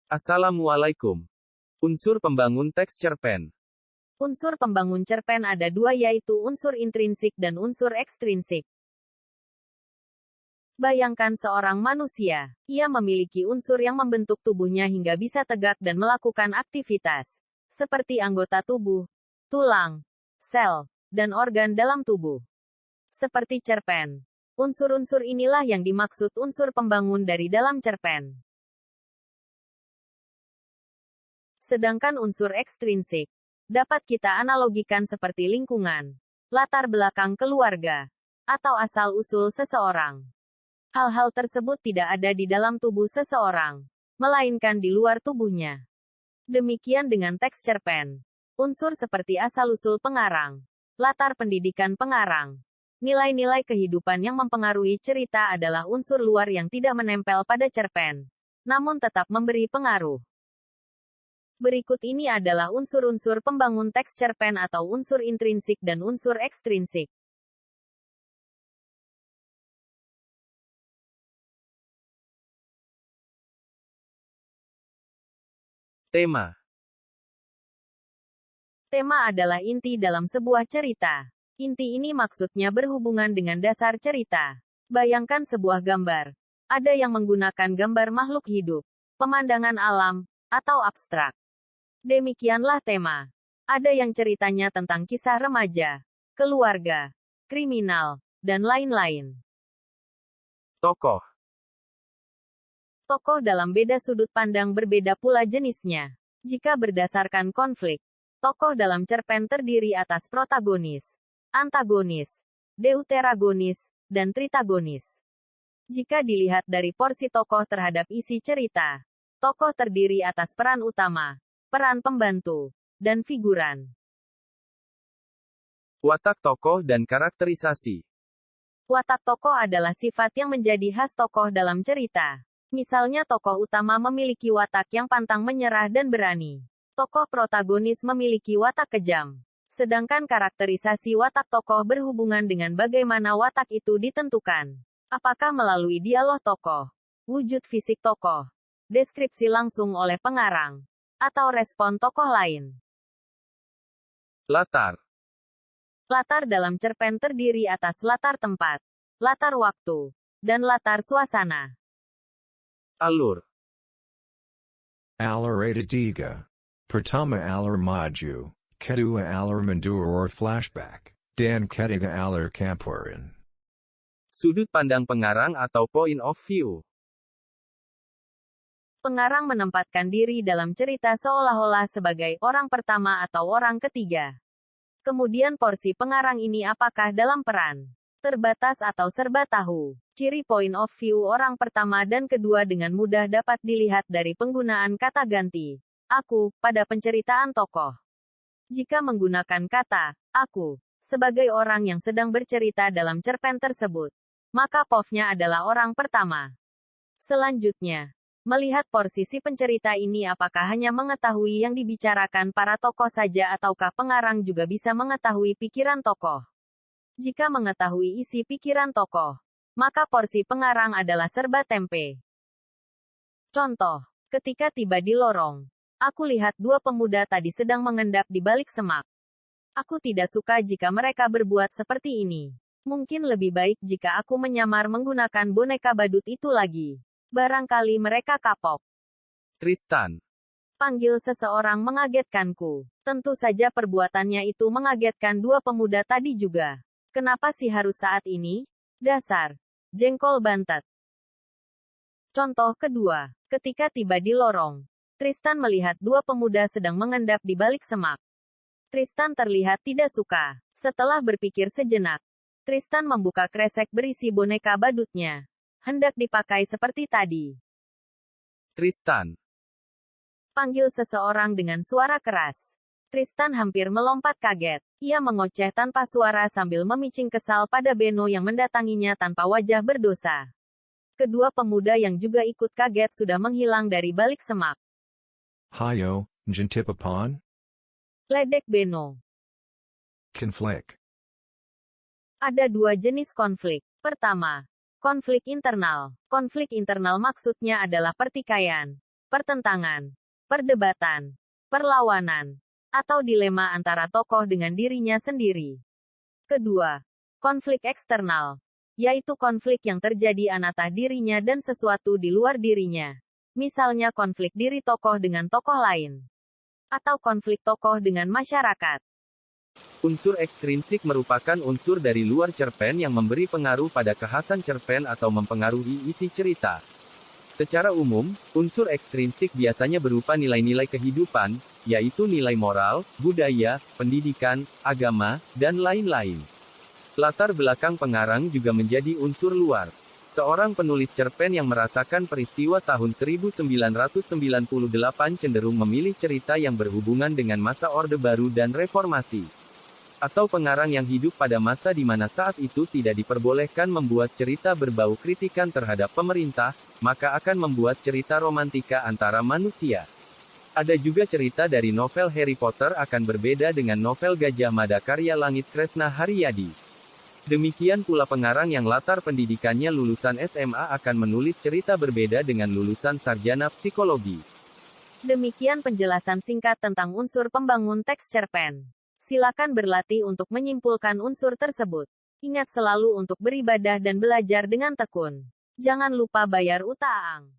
Assalamualaikum. Unsur pembangun teks cerpen. Unsur pembangun cerpen ada dua, yaitu unsur intrinsik dan unsur ekstrinsik. Bayangkan seorang manusia. Ia memiliki unsur yang membentuk tubuhnya hingga bisa tegak dan melakukan aktivitas. Seperti anggota tubuh, tulang, sel, dan organ dalam tubuh. Seperti cerpen. Unsur-unsur inilah yang dimaksud unsur pembangun dari dalam cerpen. Sedangkan unsur ekstrinsik dapat kita analogikan seperti lingkungan, latar belakang keluarga, atau asal-usul seseorang. Hal-hal tersebut tidak ada di dalam tubuh seseorang, melainkan di luar tubuhnya. Demikian dengan teks cerpen. Unsur seperti asal-usul pengarang, latar pendidikan pengarang, nilai-nilai kehidupan yang mempengaruhi cerita adalah unsur luar yang tidak menempel pada cerpen, namun tetap memberi pengaruh. Berikut ini adalah unsur-unsur pembangun teks cerpen atau unsur intrinsik dan unsur ekstrinsik. Tema. Tema adalah inti dalam sebuah cerita. Inti ini maksudnya berhubungan dengan dasar cerita. Bayangkan sebuah gambar. Ada yang menggunakan gambar makhluk hidup, pemandangan alam, atau abstrak. Demikianlah tema. Ada yang ceritanya tentang kisah remaja, keluarga, kriminal, dan lain-lain. Tokoh. Tokoh dalam beda sudut pandang berbeda pula jenisnya. Jika berdasarkan konflik, tokoh dalam cerpen terdiri atas protagonis, antagonis, deuteragonis, dan tritagonis. Jika dilihat dari porsi tokoh terhadap isi cerita, tokoh terdiri atas peran utama, peran pembantu, dan figuran. Watak tokoh dan karakterisasi. Watak tokoh adalah sifat yang menjadi khas tokoh dalam cerita. Misalnya tokoh utama memiliki watak yang pantang menyerah dan berani. Tokoh protagonis memiliki watak kejam. Sedangkan karakterisasi watak tokoh berhubungan dengan bagaimana watak itu ditentukan. Apakah melalui dialog tokoh, wujud fisik tokoh, deskripsi langsung oleh pengarang, atau respon tokoh lain. Latar. Latar dalam cerpen terdiri atas latar tempat, latar waktu, dan latar suasana. Alur. Alur ada tiga. Pertama alur maju, kedua alur mundur or flashback, dan ketiga alur campuran. Sudut pandang pengarang atau point of view. Pengarang menempatkan diri dalam cerita seolah-olah sebagai orang pertama atau orang ketiga. Kemudian porsi pengarang ini apakah dalam peran terbatas atau serba tahu. Ciri point of view orang pertama dan kedua dengan mudah dapat dilihat dari penggunaan kata ganti aku pada penceritaan tokoh. Jika menggunakan kata aku sebagai orang yang sedang bercerita dalam cerpen tersebut, maka POV-nya adalah orang pertama. Selanjutnya, melihat posisi pencerita ini apakah hanya mengetahui yang dibicarakan para tokoh saja ataukah pengarang juga bisa mengetahui pikiran tokoh. Jika mengetahui isi pikiran tokoh, maka porsi pengarang adalah serba tempe. Contoh, ketika tiba di lorong, aku lihat dua pemuda tadi sedang mengendap di balik semak. Aku tidak suka jika mereka berbuat seperti ini. Mungkin lebih baik jika aku menyamar menggunakan boneka badut itu lagi. Barangkali mereka kapok. Tristan. Panggil seseorang mengagetkanku. Tentu saja perbuatannya itu mengagetkan dua pemuda tadi juga. Kenapa sih harus saat ini? Dasar jengkol bantet. Contoh kedua, ketika tiba di lorong, Tristan melihat dua pemuda sedang mengendap di balik semak. Tristan terlihat tidak suka. Setelah berpikir sejenak, Tristan membuka kresek berisi boneka badutnya. Hendak dipakai seperti tadi. Tristan. Panggil seseorang dengan suara keras. Tristan hampir melompat kaget. Ia mengoceh tanpa suara sambil memicing kesal pada Beno yang mendatanginya tanpa wajah berdosa. Kedua pemuda yang juga ikut kaget sudah menghilang dari balik semak. Hayo, Jentipapan? Ledek Beno. Konflik. Ada dua jenis konflik. Pertama, konflik internal. Konflik internal maksudnya adalah pertikaian pertentangan, perdebatan, perlawanan, atau dilema antara tokoh dengan dirinya sendiri. Kedua, konflik eksternal, yaitu konflik yang terjadi antara dirinya dan sesuatu di luar dirinya. Misalnya konflik diri tokoh dengan tokoh lain, atau konflik tokoh dengan masyarakat. Unsur ekstrinsik merupakan unsur dari luar cerpen yang memberi pengaruh pada kekhasan cerpen atau mempengaruhi isi cerita. Secara umum, unsur ekstrinsik biasanya berupa nilai-nilai kehidupan, yaitu nilai moral, budaya, pendidikan, agama, dan lain-lain. Latar belakang pengarang juga menjadi unsur luar. Seorang penulis cerpen yang merasakan peristiwa tahun 1998 cenderung memilih cerita yang berhubungan dengan masa Orde Baru dan Reformasi. Atau pengarang yang hidup pada masa di mana saat itu tidak diperbolehkan membuat cerita berbau kritikan terhadap pemerintah, maka akan membuat cerita romantika antara manusia. Ada juga cerita dari novel Harry Potter akan berbeda dengan novel Gajah Mada karya Langit Kresna Haryadi. Demikian pula pengarang yang latar pendidikannya lulusan SMA akan menulis cerita berbeda dengan lulusan sarjana psikologi. Demikian penjelasan singkat tentang unsur pembangun teks cerpen. Silakan berlatih untuk menyimpulkan unsur tersebut. Ingat selalu untuk beribadah dan belajar dengan tekun. Jangan lupa bayar utang.